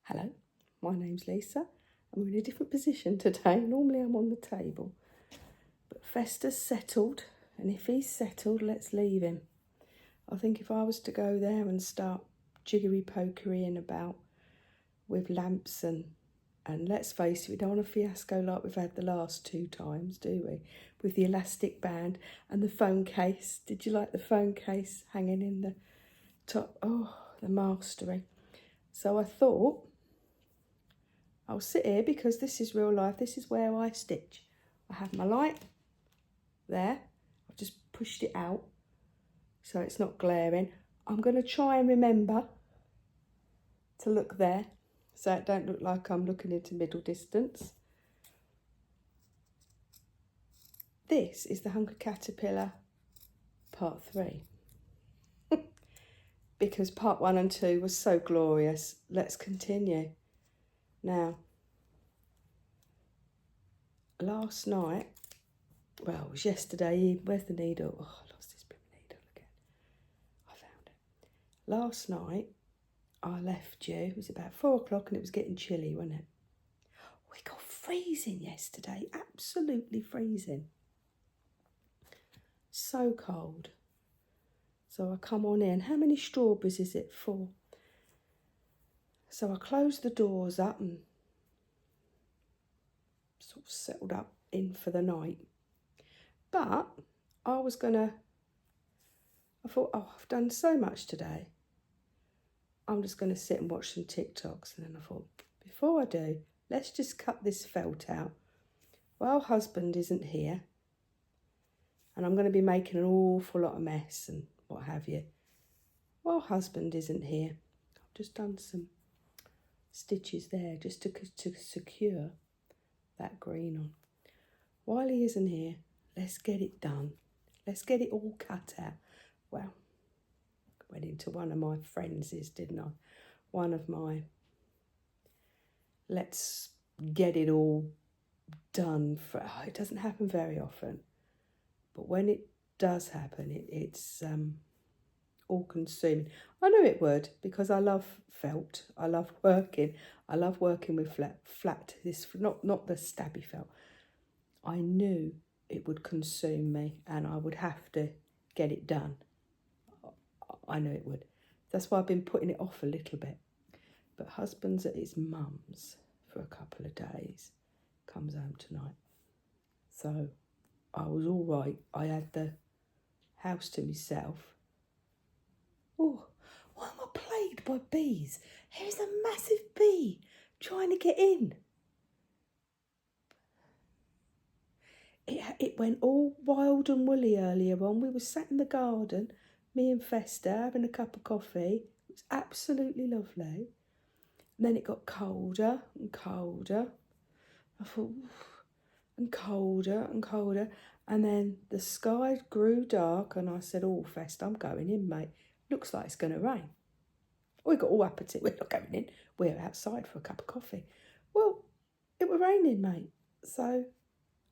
Hello, my name's Lisa and we're in a different position today. Normally I'm on the table, but Fester's settled, and if he's settled, let's leave him. I think if I was to go there and start jiggery-pokerying about with lamps and let's face it, we don't want a fiasco like we've had the last two times, do we? With the elastic band and the phone case. Did you like the phone case hanging in the top? Oh, the mastery. So I thought I'll sit here because this is real life. This is where I stitch. I have my light there. I've just pushed it out so it's not glaring. I'm going to try and remember to look there so it don't look like I'm looking into middle distance. This is the Hungry Caterpillar part 3. Because part 1 and 2 was so glorious. Let's continue. Now, last night, well, it was yesterday, where's the needle? Oh, I lost this needle again. I found it. Last night, I left you, it was about 4 o'clock and it was getting chilly, wasn't it? We got freezing yesterday, absolutely freezing. So cold. So I come on in. How many strawberries is it for? So I closed the doors up and sort of settled up in for the night. But I thought, oh, I've done so much today. I'm just going to sit and watch some TikToks. And then I thought, before I do, let's just cut this felt out. Well, husband isn't here. And I'm going to be making an awful lot of mess and what have you. Well, husband isn't here. I've just done some stitches there just to secure that green on. While he isn't here, let's get it done. Let's get it all cut out. Well, went into one of my friends's, didn't I? One of my, let's get it all done. It doesn't happen very often. But when it does happen, it's all consuming. I knew it would because I love felt. I love working. I love working with flat. This not the stabby felt. I knew it would consume me and I would have to get it done. I knew it would. That's why I've been putting it off a little bit. But husband's at his mum's for a couple of days. Comes home tonight. So I was all right. I had the house to myself. Oh, why am I plagued by bees? Here's a massive bee trying to get in. It went all wild and woolly earlier on. We were sat in the garden, me and Fester, having a cup of coffee. It was absolutely lovely. And then it got colder and colder. I thought, and colder and colder. And then the sky grew dark and I said, oh, Fester, I'm going in, mate. Looks like it's going to rain. We got all appetite. We're not going in. We're outside for a cup of coffee. Well, it was raining, mate. So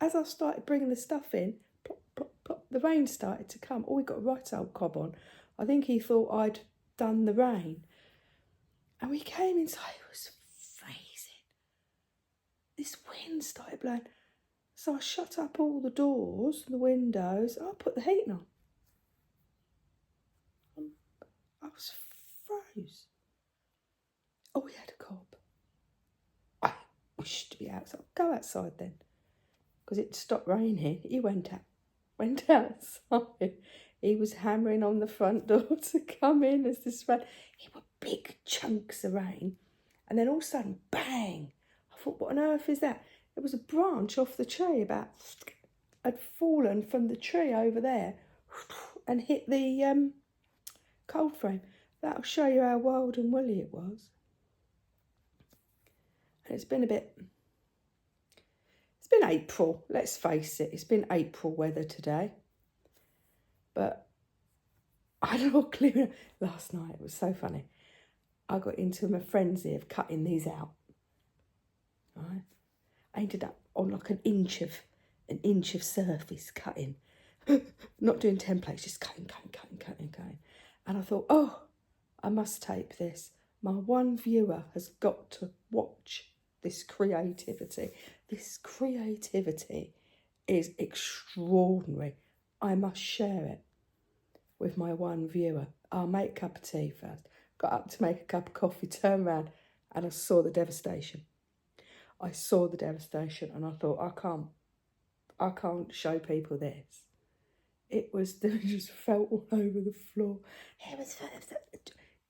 as I started bringing the stuff in, plop, plop, plop, the rain started to come. Oh, we got a right old cob on. I think he thought I'd done the rain. And we came inside. It was freezing. This wind started blowing. So I shut up all the doors and the windows. I put the heating on. I was froze. Oh, we had a cob. I wished to be outside. Go outside then. Because it stopped raining. He went outside. He was hammering on the front door to come in as this rain. It were big chunks of rain. And then all of a sudden, bang. I thought, what on earth is that? It was a branch off the tree had fallen from the tree over there and hit the cold frame. That'll show you how wild and woolly it was. And it's been April, let's face it. It's been April weather today. But I don't know, clear last night. It was so funny. I got into my frenzy of cutting these out. Right? I ended up on like an inch of surface cutting. Not doing templates, just cutting. And I thought, oh, I must tape this. My one viewer has got to watch this creativity. This creativity is extraordinary. I must share it with my one viewer. I'll make a cup of tea first. Got up to make a cup of coffee, turned around, and I saw the devastation. I saw the devastation, and I thought, I can't show people this. It was, they just fell all over the floor. It was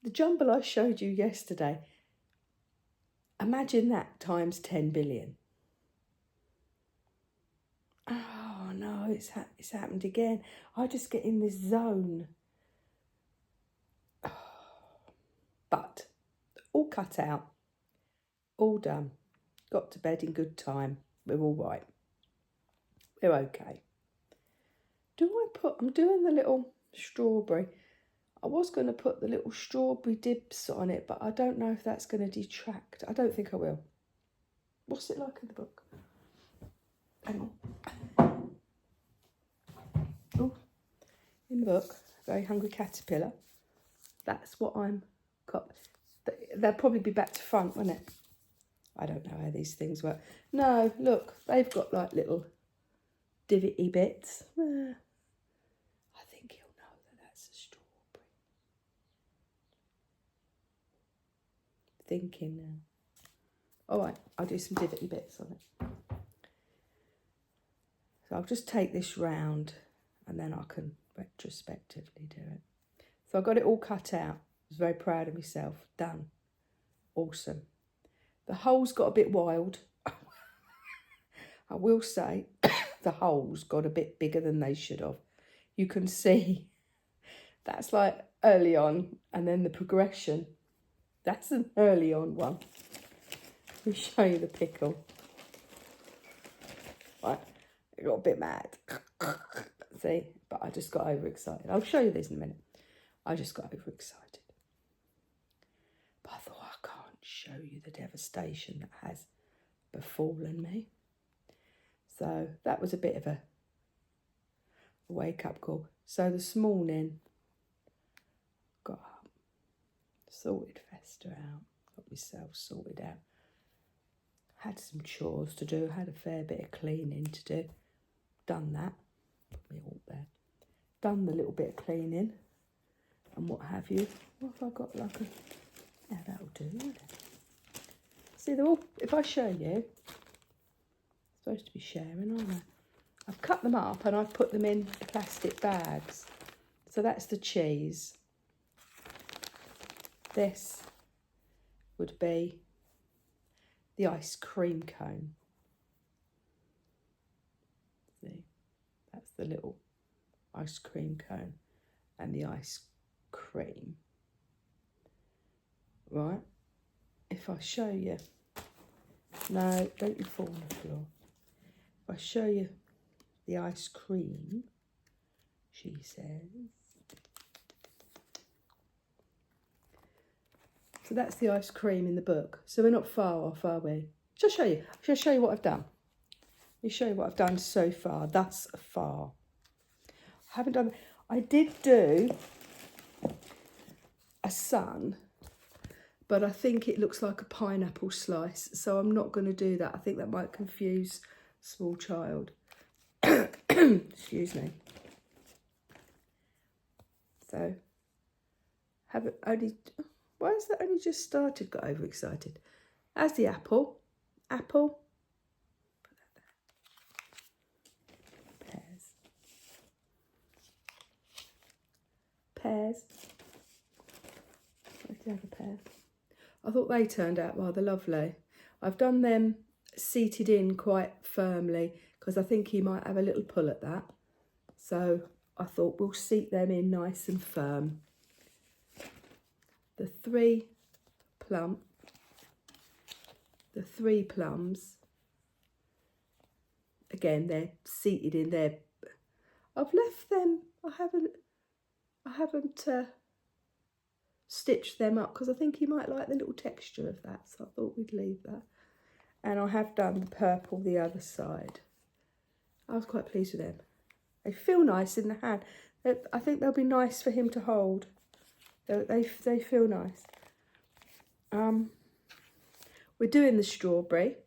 the jumble I showed you yesterday. Imagine that times 10 billion. Oh no, it's happened again. I just get in this zone. But all cut out, all done. Got to bed in good time. We're all right. We're okay. I'm doing the little strawberry. I was going to put the little strawberry dibs on it, but I don't know if that's going to detract. I don't think I will. What's it like in the book? Hang on. Oh, in the book, Very Hungry Caterpillar. That's what I'm got. They'll probably be back to front, won't it? I don't know how these things work. No, look, they've got like little divotty bits. I think he'll know that that's a strawberry. Thinking now. All right, I'll do some divotty bits on it. So I'll just take this round and then I can retrospectively do it. So I got it all cut out. I was very proud of myself. Done. Awesome. The holes got a bit wild. I will say the holes got a bit bigger than they should have. You can see that's like early on, and then the progression. That's an early on one. Let me show you the pickle. Right, I got a bit mad. See, but I just got overexcited. I'll show you this in a minute. I just got overexcited. But I thought, I can't show you the devastation that has befallen me. So that was a bit of a wake-up call. So this morning, got up, sorted Fester out, got myself sorted out. Had some chores to do, had a fair bit of cleaning to do. Done that, put me all there. Done the little bit of cleaning and what have you. What have I got like a... Yeah, that'll do, won't it? See, they're all... If I show you... Supposed to be sharing, aren't I? I've cut them up and I've put them in plastic bags. So that's the cheese. This would be the ice cream cone. See, that's the little ice cream cone and the ice cream. Right, if I show you, no, don't you fall on the floor. If I show you the ice cream, she says. So that's the ice cream in the book. So we're not far off, are we? Shall I show you? Shall I show you what I've done? Let me show you what I've done so far. Thus far. I haven't done... I did do a sun, but I think it looks like a pineapple slice. So I'm not going to do that. I think that might confuse a small child. Excuse me. So, have it only... Why has that only just started? Got overexcited. As the apple. Apple. Put that there. Pears. Pears. Where's the other pear? I thought they turned out rather lovely. I've done them seated in quite firmly because I think he might have a little pull at that. So I thought we'll seat them in nice and firm. The three plums, again, they're seated in there. I've left them, I haven't stitched them up because I think he might like the little texture of that, so I thought we'd leave that. And I have done the purple the other side. I was quite pleased with them. They feel nice in the hand. I think they'll be nice for him to hold. They feel nice. we're doing the strawberry.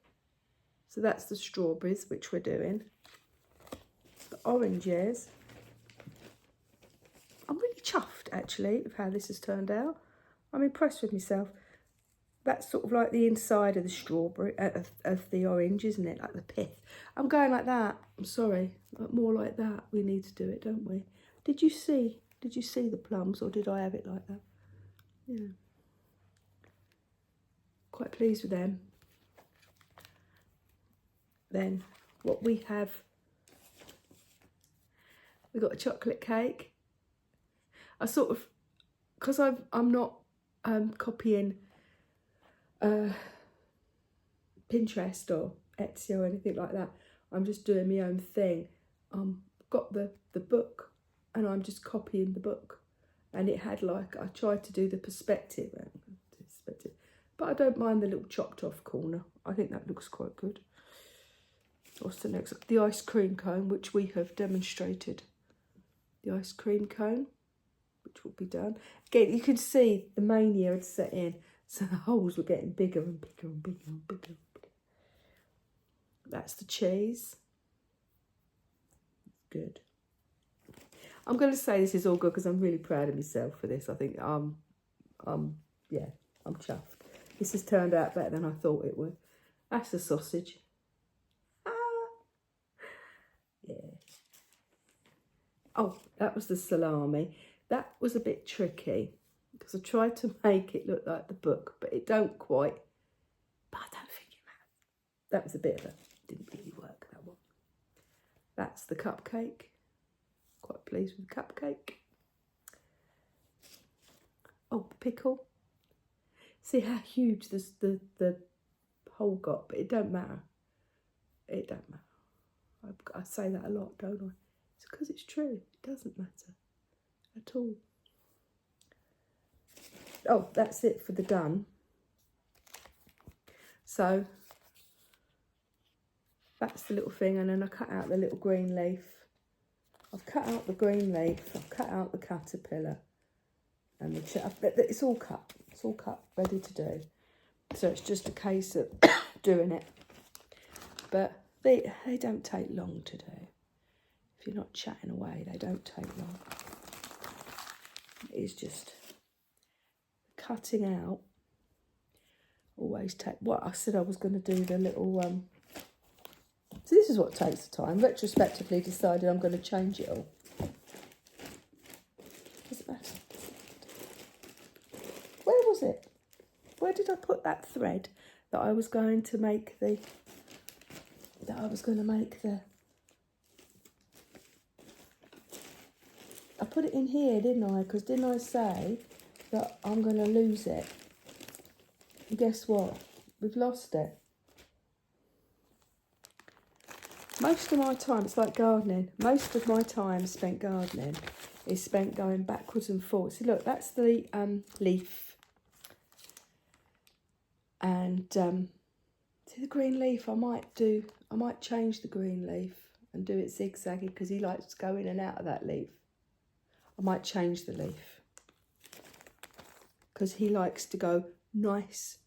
So that's the strawberries, which we're doing. The oranges. I'm really chuffed, actually, with how this has turned out. I'm impressed with myself. That's sort of like the inside of the strawberry, of the orange, isn't it? Like the pith. I'm going like that. I'm sorry. But more like that. We need to do it, don't we? Did you see the plums, or did I have it like that? Yeah. Quite pleased with them. Then what we have, we got a chocolate cake. I sort of, because I'm not copying Pinterest or Etsy or anything like that. I'm just doing my own thing. Got the book, and I'm just copying the book. And it had, like, I tried to do the perspective, but I don't mind the little chopped off corner. I think that looks quite good. What's the next? The ice cream cone, which we have demonstrated. The ice cream cone, which will be done. Again, you could see the mania had set in, so the holes were getting bigger and bigger and bigger and bigger. That's the cheese. Good. I'm going to say this is all good because I'm really proud of myself for this. I think yeah, I'm chuffed. This has turned out better than I thought it would. That's the sausage. Yeah. Oh, that was the salami. That was a bit tricky because I tried to make it look like the book, but it don't quite. But I don't think it matters. That was a bit of a, didn't really work, that one. That's the cupcake. Quite pleased with the cupcake. Oh, the pickle. See how huge this the hole got, but it don't matter. It don't matter. I say that a lot, don't I? It's because it's true. It doesn't matter at all. Oh, that's it for the done. So that's the little thing, and then I cut out the little green leaf. I've cut out the green leaf. I've cut out the caterpillar, and it's all cut. It's all cut, ready to do. So it's just a case of doing it. But they don't take long to do. If you're not chatting away, they don't take long. It's just cutting out. Always take. What I said I was going to do the little. So this is what takes the time. Retrospectively decided I'm going to change it all. Does it matter? Where was it? Where did I put that thread that I was going to make the? I put it in here, didn't I? Because didn't I say that I'm going to lose it? And guess what? We've lost it. Most of my time, it's like gardening. Most of my time spent gardening is spent going backwards and forwards. See, look, that's the leaf. And see the green leaf, I might change the green leaf and do it zigzaggy because he likes to go in and out of that leaf. I might change the leaf because he likes to go nice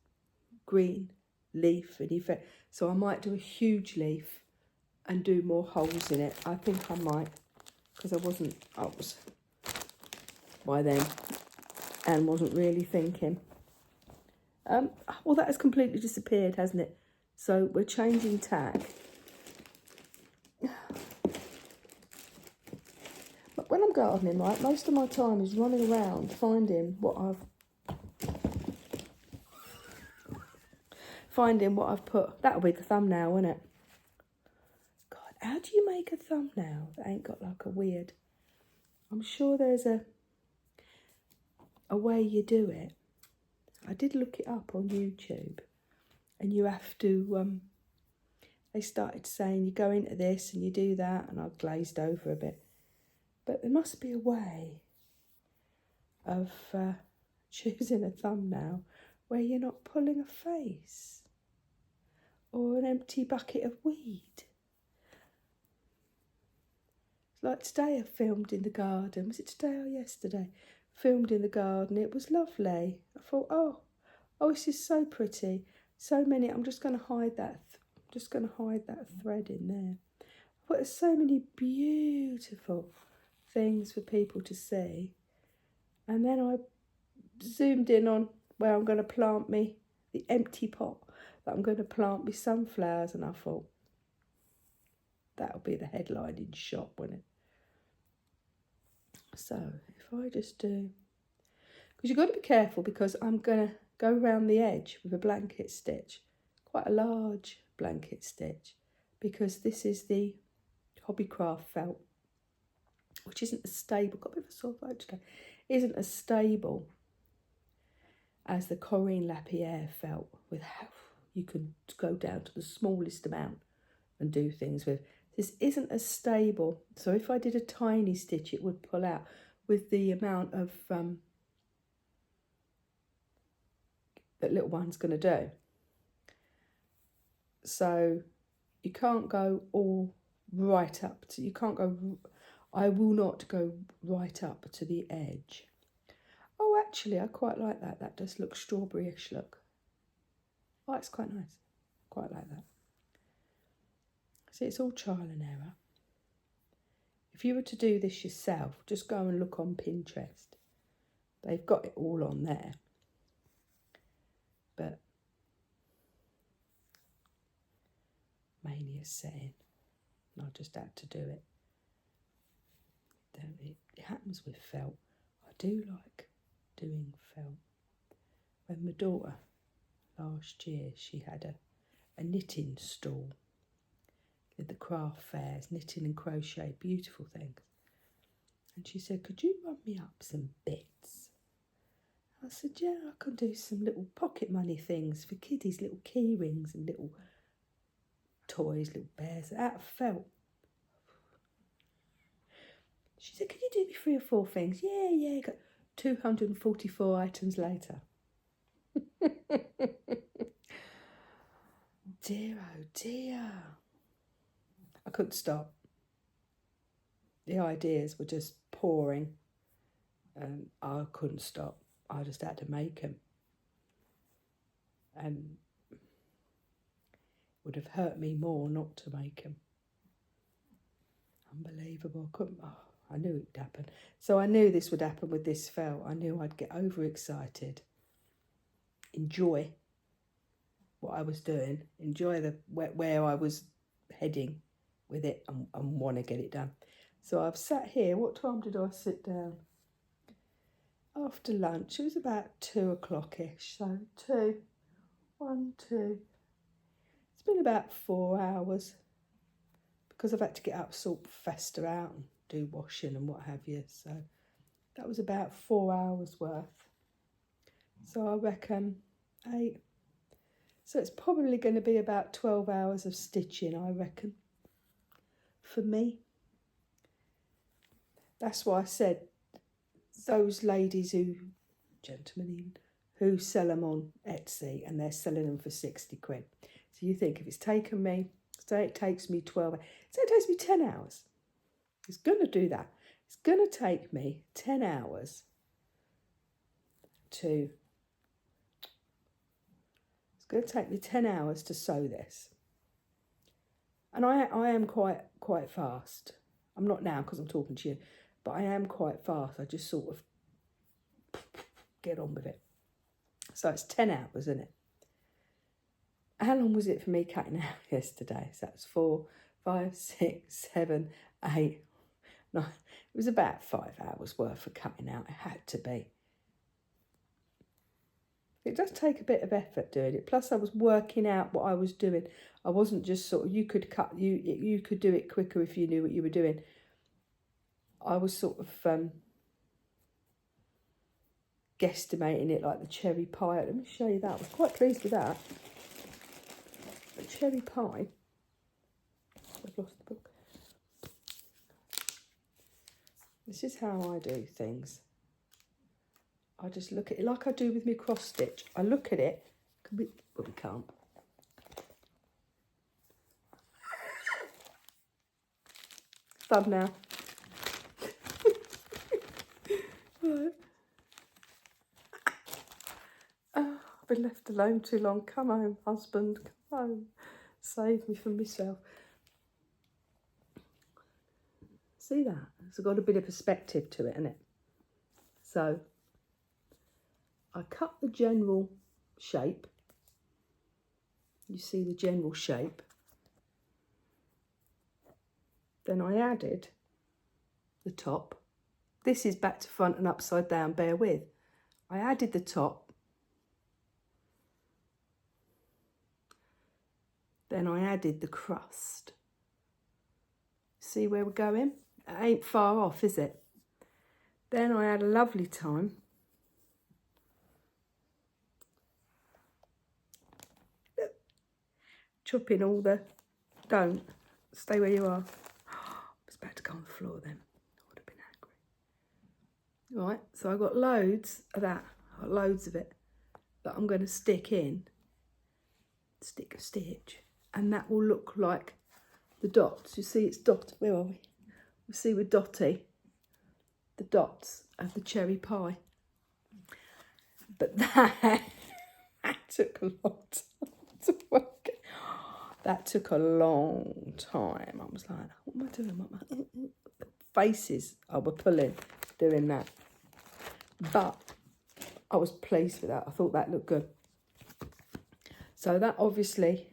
green leaf, and so I might do a huge leaf and do more holes in it. I think I might, because I was by then and wasn't really thinking. Well, that has completely disappeared, hasn't it? So we're changing tack. But when I'm gardening, right, most of my time is running around finding what I've put. That'll be the thumbnail, won't it? God, how do you make a thumbnail that ain't got like a weird? I'm sure there's a way you do it. I did look it up on YouTube, and you have to, they started saying you go into this and you do that, and I glazed over a bit. But there must be a way of choosing a thumbnail where you're not pulling a face or an empty bucket of weed. Like today I filmed in the garden. Was it today or yesterday? Filmed in the garden. It was lovely. I thought, oh, Oh, this is so pretty. So many. I'm just going to hide that. Just going to hide that thread in there. But there's so many beautiful things for people to see. And then I zoomed in on where I'm going to plant the empty pot that I'm going to plant me sunflowers, and I thought that'll be the headline in shop, won't it? So if I just do, because you've got to be careful, because I'm going to go around the edge with a blanket stitch, quite a large blanket stitch, because this is the Hobbycraft felt, which isn't as stable. Got a bit of a sore throat today. Isn't as stable as the Corinne Lapierre felt, with how you can go down to the smallest amount and do things with. This isn't as stable, so if I did a tiny stitch, it would pull out with the amount of that little one's going to do. So you can't go all right up to, you can't go, I will not go right up to the edge. Oh, actually, I quite like that. That does look strawberry-ish look. Oh, it's quite nice. Quite like that. See, it's all trial and error. If you were to do this yourself, just go and look on Pinterest. They've got it all on there. But Mania's setting, and I just had to do it. It happens with felt. I do like doing felt. When my daughter, last year, she had a knitting stall at the craft fairs, knitting and crochet, beautiful things. And she said, could you run me up some bits? I said, yeah, I can do some little pocket money things for kiddies, little key rings and little toys, little bears, out of felt. She said, can you do me 3 or 4 things? Yeah. Got 244 items later. Dear, oh dear. I couldn't stop. The ideas were just pouring, and I couldn't stop. I just had to make them. And it would have hurt me more not to make them. Unbelievable. I knew it would happen. So I knew this would happen with this felt. I knew I'd get overexcited, enjoy what I was doing, enjoy where I was heading with it, and want to get it done. So I've sat here. What time did I sit down? After lunch. It was about 2 o'clock-ish. So 1, 2. It's been about 4 hours, because I've had to get up, sort Fester out and do washing and what have you. So that was about 4 hours worth. So I reckon 8. So it's probably going to be about 12 hours of stitching, I reckon, for me. That's why I said those ladies gentlemen even, who sell them on Etsy, and they're selling them for 60 quid. So you think, if it's taken me, say it takes me 12, say it takes me 10 hours. It's going to do that. It's going to take me 10 hours to, it's going to take me 10 hours to sew this. And I am quite fast. I'm not now because I'm talking to you, but I am quite fast. I just sort of get on with it. So it's 10 hours, isn't it? How long was it for me cutting out yesterday? So that was 4, 5, 6, 7, 8, 9. It was about 5 hours worth of cutting out. It had to be. It does take a bit of effort doing it. Plus I was working out what I was doing. I wasn't just sort of, you could do it quicker if you knew what you were doing. I was sort of guesstimating it like the cherry pie. Let me show you that. I was quite pleased with that. The cherry pie. I've lost the book. This is how I do things. I just look at it like I do with my cross stitch. I look at it, but we can't. Thumbnail. Right. been left alone too long. Come home, husband, come home. Save me from myself. See that? It's got a bit of perspective to it, isn't it? So I cut the general shape. You see the general shape. Then I added the top. This is back to front and upside down, bear with. I added the top. Then I added the crust. See where we're going? It ain't far off, is it? Then I had a lovely time chopping all the... Don't. Stay where you are. I was about to go on the floor then. I would have been angry. Right, so I got loads of that. I got loads of it that I'm going to stick in. Stick a stitch. And that will look like the dots. You see it's dot. Where are we? We see with Dotty the dots of the cherry pie. But that took a lot to work. That took a long time. I was like, what am I doing? The faces I were pulling doing that. But I was pleased with that. I thought that looked good. So that obviously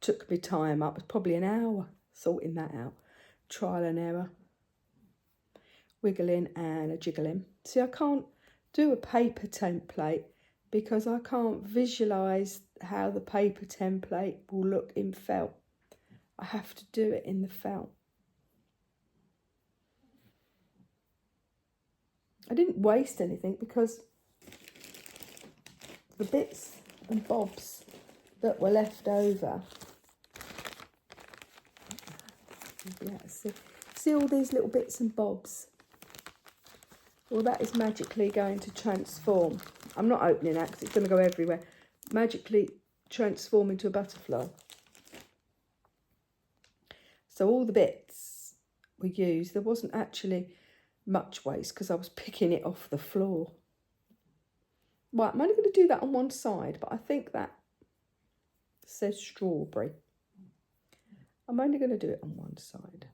took me time up. It was probably an hour sorting that out. Trial and error. Wiggling and a jiggling. See, I can't do a paper template because I can't visualise how the paper template will look in felt. I have to do it in the felt. I didn't waste anything because the bits and bobs that were left over. Yeah, see all these little bits and bobs? Well, that is magically going to transform. I'm not opening that because it's going to go everywhere. Magically transform into a butterfly. So all the bits we used, there wasn't actually much waste because I was picking it off the floor. Right, I'm only going to do that on one side, but I think that says strawberry. I'm only going to do it on one side.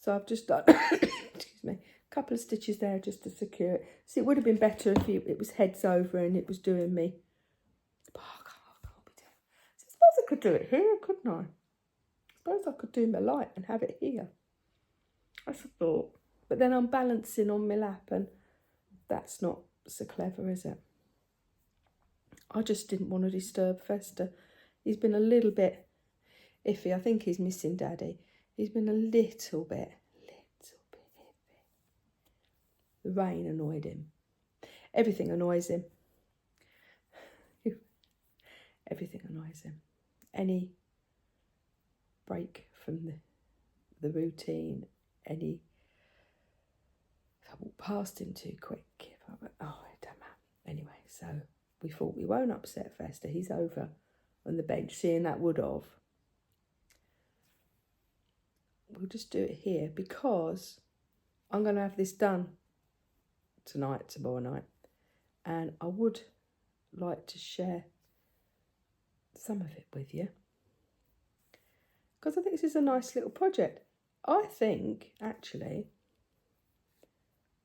So I've just done, excuse me, a couple of stitches there just to secure it. See, it would have been better if it was heads over and it was doing me. Oh, I can't be doing it. So I suppose I could do it here, couldn't I? I suppose I could do my light and have it here. That's a thought. But then I'm balancing on my lap and that's not so clever, is it? I just didn't want to disturb Fester. He's been a little bit iffy. I think he's missing Daddy. He's been a little bit iffy. The rain annoyed him. Everything annoys him. Everything annoys him. Any break from the routine, any... If I walk past him too quick, oh, it don't matter. Anyway, so we thought we won't upset Fester. He's over on the bench, seeing that would have. We'll just do it here because I'm going to have this done tonight, tomorrow night. And I would like to share some of it with you. Because I think this is a nice little project. I think, actually,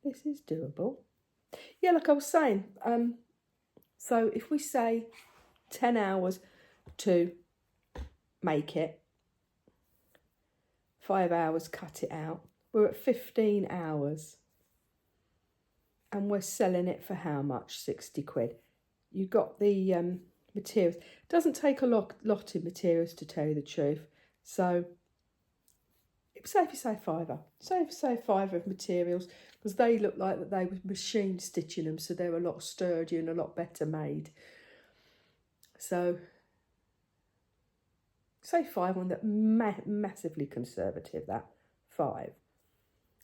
this is doable. Yeah, like I was saying, so if we say 10 hours to make it, 5 hours cut it out, we're at 15 hours. And we're selling it for how much? 60 quid. You got the materials. It doesn't take a lot of materials, to tell you the truth. So, say if you say fiver. Say if you say fiver of materials, because they look like that they were machine stitching them, so they're a lot sturdier and a lot better made. So, say 5 on that, massively conservative, that 5.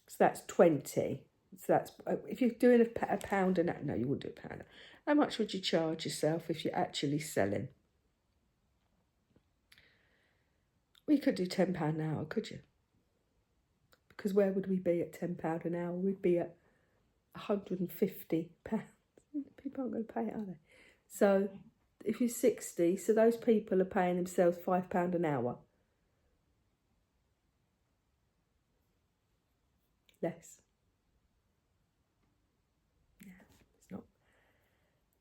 So that's 20. So that's, if you're doing a pound an hour, no, you wouldn't do a pound. How much would you charge yourself if you're actually selling? Well, you could do £10 an hour, could you? Because where would we be at £10 an hour? We'd be at £150. People aren't going to pay it, are they? So if you're 60, so those people are paying themselves £5 an hour. Less. Yeah, it's not.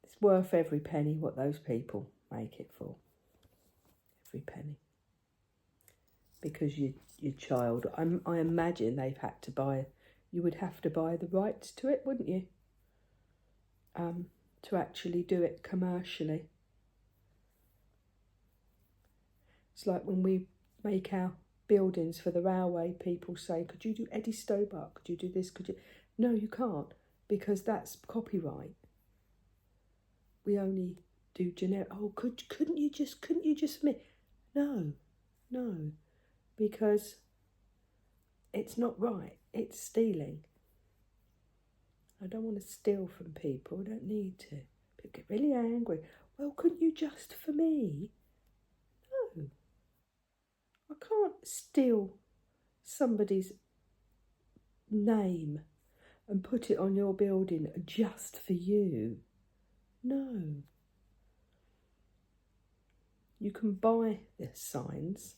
It's worth every penny what those people make it for. Every penny. Because your child, I imagine they've had to buy, you would have to buy the rights to it, wouldn't you? To actually do it commercially. It's like when we make our buildings for the railway, people say, could you do Eddie Stobart? Could you do this? Could you? No, you can't, because that's copyright. We only do generic. Oh, couldn't you just No, because it's not right. It's stealing. I don't want to steal from people. I don't need to. People get really angry. Well, couldn't you just for me? No. I can't steal somebody's name and put it on your building just for you. No. You can buy the signs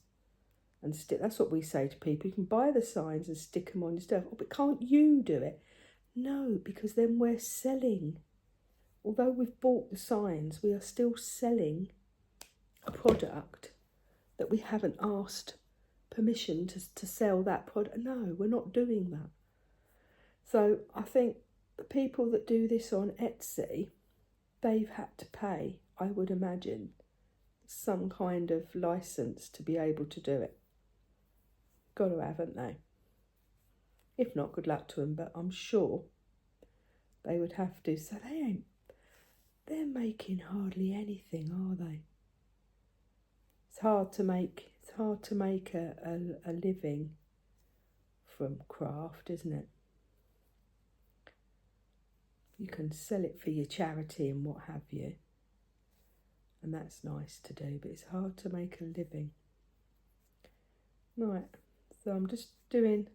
and stick. That's what we say to people. You can buy the signs and stick them on your stuff. Oh, but can't you do it? No, because then we're selling. Although we've bought the signs, we are still selling a product that we haven't asked permission to sell that product. No, we're not doing that. So I think the people that do this on Etsy, they've had to pay, I would imagine, some kind of license to be able to do it. Got to, haven't they? If not, good luck to them, but I'm sure they would have to. So they're making hardly anything, are they? It's hard to make a living from craft, isn't it? You can sell it for your charity and what have you, and that's nice to do, but it's hard to make a living. Right, so I'm just doing,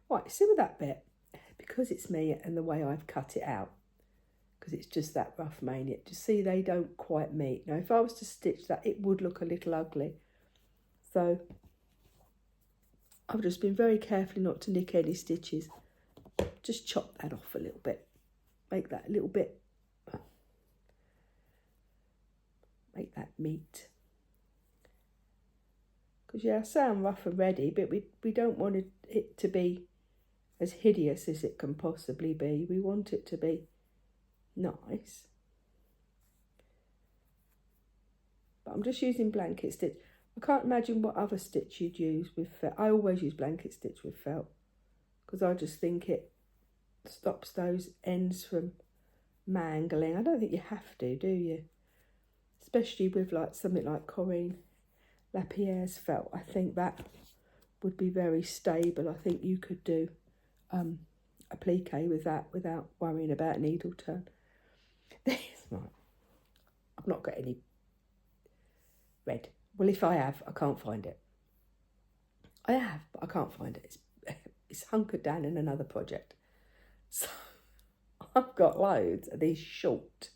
right, see with that bit, because it's me and the way I've cut it out, because it's just that rough mania, just see they don't quite meet. Now if I was to stitch that, it would look a little ugly. So I've just been very careful not to nick any stitches. Just chop that off a little bit. Make that a little bit, make that meat. Because yeah, I sound rough and ready, but we don't want it to be as hideous as it can possibly be. We want it to be nice. But I'm just using blanket stitch. I can't imagine what other stitch you'd use with felt. I always use blanket stitch with felt, because I just think it stops those ends from mangling. I don't think you have to, do you? Especially with like something like Corinne Lapierre's felt. I think that would be very stable. I think you could do applique with that without worrying about needle turn. Right. I've not got any red. Well, if I have, I can't find it. I have, but I can't find it. It's hunkered down in another project. So I've got loads of these short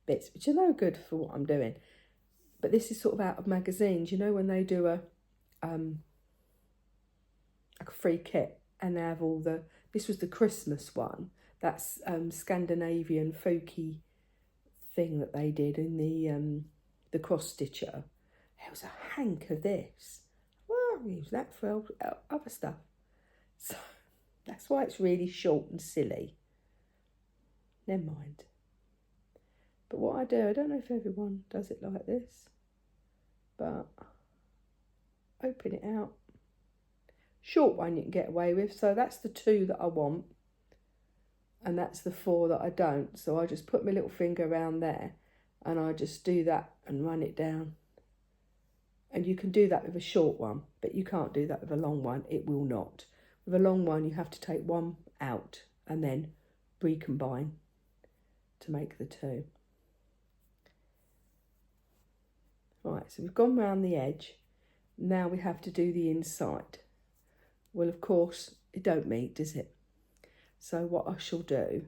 bits, which are no good for what I'm doing. But this is sort of out of magazines, you know, when they do a free kit and they have all the, this was the Christmas one, that's Scandinavian folky thing that they did in the cross stitcher. There was a hank of this. Well, I'll use that for other stuff. So that's why it's really short and silly. Never mind. But what I do, I don't know if everyone does it like this, but open it out. Short one you can get away with, so that's the 2 that I want, and that's the 4 that I don't. So I just put my little finger around there and I just do that and run it down. And you can do that with a short one, but you can't do that with a long one. It will not. With a long one, you have to take one out and then recombine to make the 2. Right, so we've gone round the edge. Now we have to do the inside. Well, of course, it don't meet, does it? So what I shall do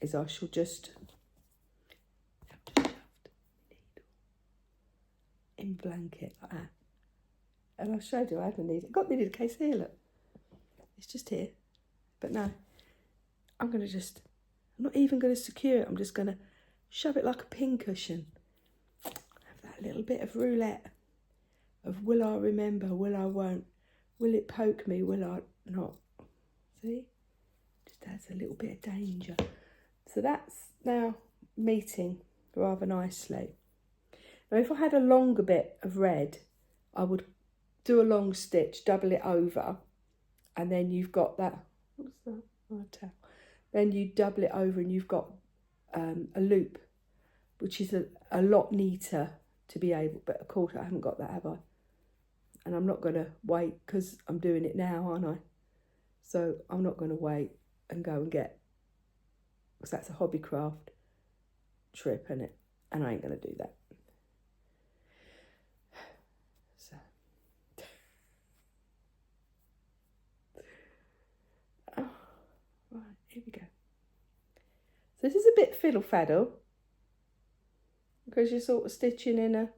is I shall just in the blanket like that. And I showed you I had my needle. Got my needle case here, look. It's just here. But no, I'm not even going to secure it. I'm just going to shove it like a pincushion. Have that little bit of roulette of will I remember, will I won't, will it poke me, will I not. See? Just adds a little bit of danger. So that's now meeting rather nicely. Now if I had a longer bit of red, I would do a long stitch, double it over, and then you've got that, what's that? Oh, towel. Then you double it over and you've got a loop, which is a lot neater to be able, but of course I haven't got that, have I? And I'm not going to wait because I'm doing it now, aren't I? So I'm not going to wait and go and get, because that's a Hobbycraft trip, isn't it? And I ain't going to do that. So. Oh, right, here we go. So this is a bit fiddle-faddle, because you're sort of stitching in a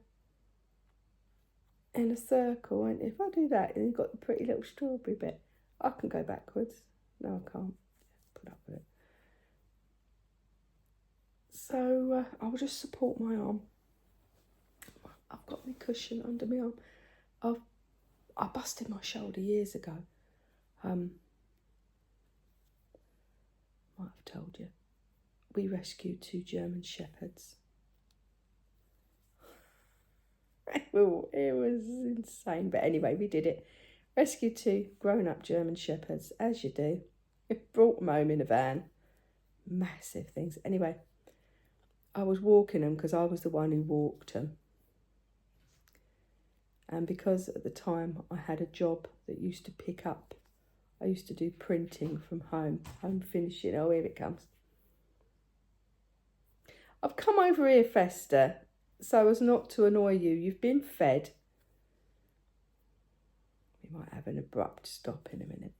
circle, and if I do that, and you've got the pretty little strawberry bit, I can go backwards. No, I can't. Put up with it. So I'll just support my arm. I've got my cushion under my arm. I busted my shoulder years ago. Might have told you. We rescued 2 German Shepherds. It was insane, but anyway, we did it. Rescued 2 grown-up German Shepherds, as you do. Brought them home in a van. Massive things. Anyway, I was walking them because I was the one who walked them. And because at the time I had a job that used to pick up, I used to do printing from home finishing. Oh, here it comes. I've come over here, Fester, so as not to annoy you. You've been fed. We might have an abrupt stop in a minute.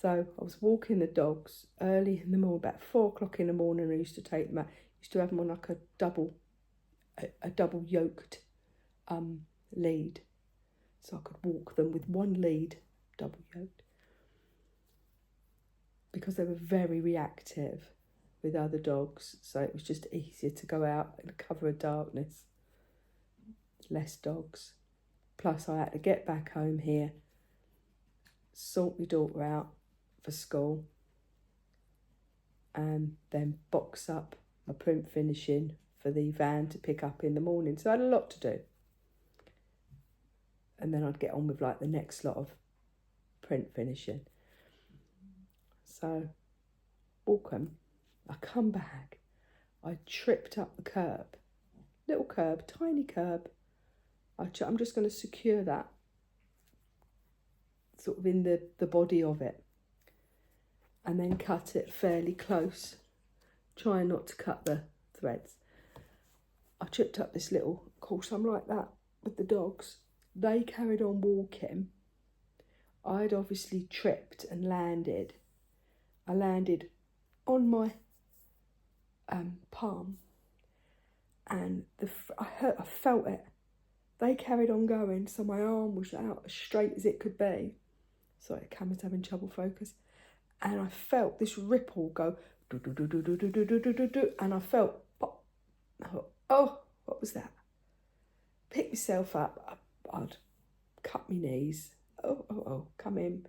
So I was walking the dogs early in the morning, about 4 o'clock in the morning. I used to take them out. Used to have them on like a double yoked lead, so I could walk them with one lead, double yoked, because they were very reactive with other dogs. So it was just easier to go out in the cover of darkness. Less dogs. Plus I had to get back home here, sort my daughter out for school, and then box up my print finishing for the van to pick up in the morning. So I had a lot to do. And then I'd get on with like the next lot of print finishing. So walk 'em. I come back. I tripped up the curb. Little curb, tiny curb. I'm just going to secure that sort of in the body of it, and then cut it fairly close, trying not to cut the threads. I tripped up this little, of course I'm like that with the dogs. They carried on walking. I'd obviously tripped and landed. I landed on my palm, and I felt it. They carried on going, so my arm was out as straight as it could be. Sorry, the camera's having trouble focus. And I felt this ripple go, do do do do do do do do do do, and I felt, oh, what was that? Picked myself up. I'd cut my knees. Oh, come in.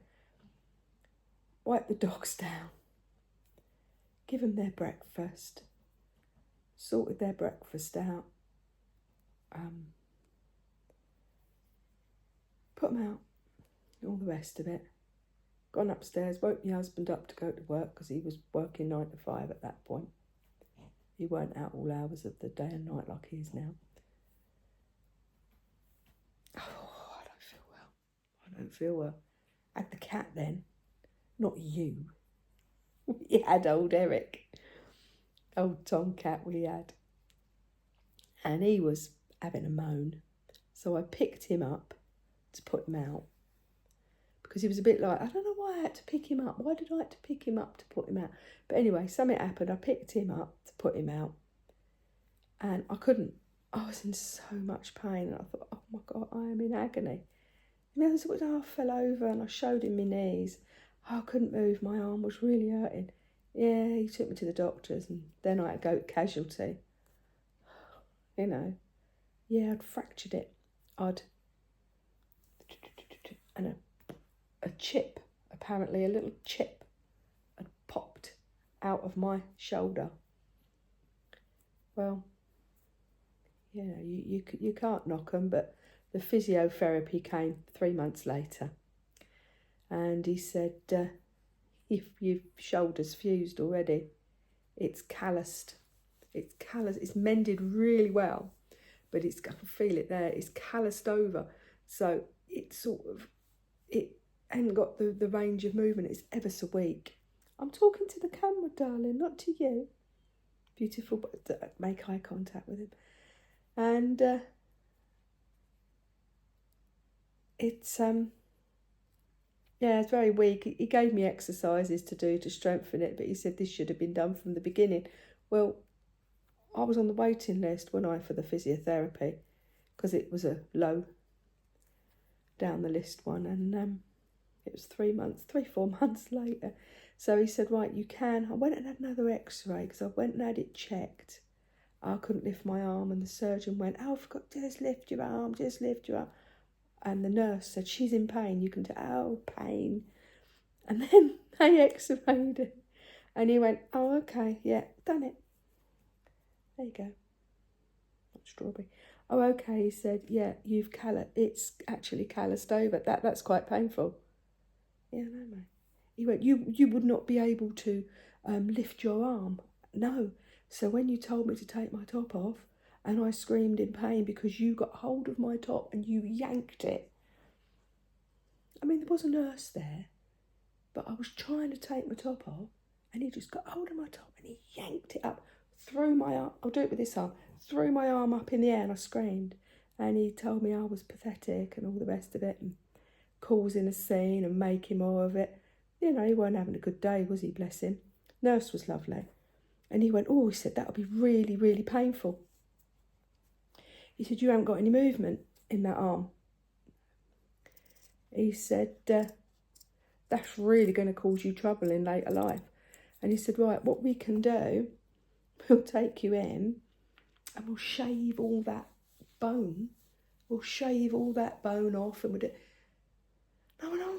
Wipe the dogs down. Give them their breakfast. Sorted their breakfast out. Put them out. All the rest of it. Gone upstairs, woke my husband up to go to work because he was working 9 to 5 at that point. He weren't out all hours of the day and night like he is now. Oh, I don't feel well. I had the cat then, not you. We had old Eric, old tomcat we had. And he was having a moan. So I picked him up to put him out. Because he was a bit like, I don't know why I had to pick him up. Why did I have to pick him up to put him out? But anyway, something happened. I picked him up to put him out. And I couldn't. I was in so much pain, and I thought, oh my God, I am in agony. And then I fell over and I showed him my knees. I couldn't move, my arm was really hurting. Yeah, he took me to the doctors, and then I had to go to casualty. You know, yeah, I'd fractured it. And a chip, apparently a little chip, had popped out of my shoulder. Well, you know, you can't knock them, but the physiotherapy came 3 months later, and he said, if your shoulder's fused already, it's calloused. It's callous. It's mended really well, but I can feel it there. It's calloused over, so it ain't got the range of movement. It's ever so weak. I'm talking to the camera, darling, not to you. Beautiful, but make eye contact with him. And it's very weak. He gave me exercises to do to strengthen it, but he said this should have been done from the beginning. Well, I was on the waiting list, wasn't I, for the physiotherapy, because it was a low down the list one, and it was 4 months later. So he said, right, you can. I went and had another x-ray, because I went and had it checked. I couldn't lift my arm, and the surgeon went, oh, I forgot, just lift your arm, just lift your arm. And the nurse said, she's in pain. You can tell, oh, pain. And then they x-rayed it. And he went, oh, okay, yeah, done it. There you go. Not strawberry. Oh, okay, he said, yeah, it's actually calloused over. That's quite painful. Yeah, no, mate. He went, you would not be able to lift your arm. No. So when you told me to take my top off, and I screamed in pain because you got hold of my top and you yanked it. I mean, there was a nurse there, but I was trying to take my top off, and he just got hold of my top and he yanked it up, threw my arm, I'll do it with this arm, threw my arm up in the air, and I screamed. And he told me I was pathetic and all the rest of it, and causing a scene and making more of it. You know, he weren't having a good day, was he, bless him? Nurse was lovely. And he went, oh, he said, that'll be really, really painful. He said, you haven't got any movement in that arm. He said, that's really going to cause you trouble in later life. And he said, right, what we can do, we'll take you in and we'll shave all that bone. We'll shave all that bone off, and we'll do... No,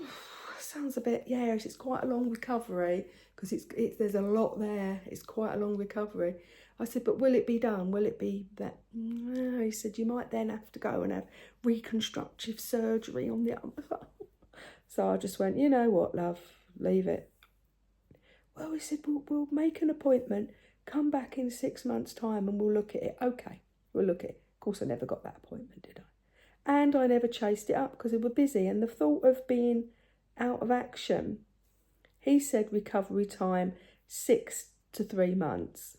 sounds a bit, yeah, it's quite a long recovery, because there's a lot there. It's quite a long recovery. I said, but will it be done? Will it be that? No, he said, you might then have to go and have reconstructive surgery on the arm. So I just went, you know what, love, leave it. Well, he said, we'll make an appointment, come back in 6 months' time and we'll look at it. Okay, we'll look at it. Of course, I never got that appointment, did I? And I never chased it up because we were busy. And the thought of being out of action, he said recovery time 6 to 3 months.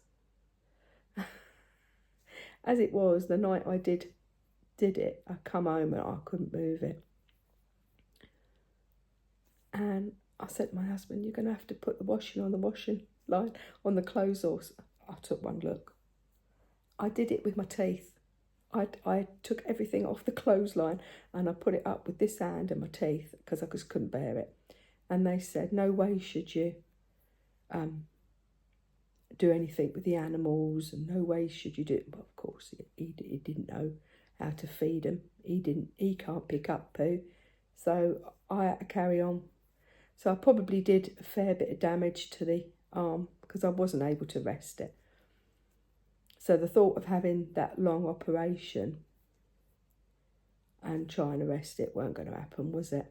As it was, the night I did it, I come home and I couldn't move it. And I said to my husband, you're going to have to put the washing on the washing line, on the clothes horse. I took one look. I did it with my teeth. I took everything off the clothesline and I put it up with this hand and my teeth because I just couldn't bear it. And they said, no way should you do anything with the animals, and no way should you do it. But of course, he didn't know how to feed them. He can't pick up poo. So I had to carry on. So I probably did a fair bit of damage to the arm because I wasn't able to rest it. So the thought of having that long operation and trying to rest it weren't going to happen, was it?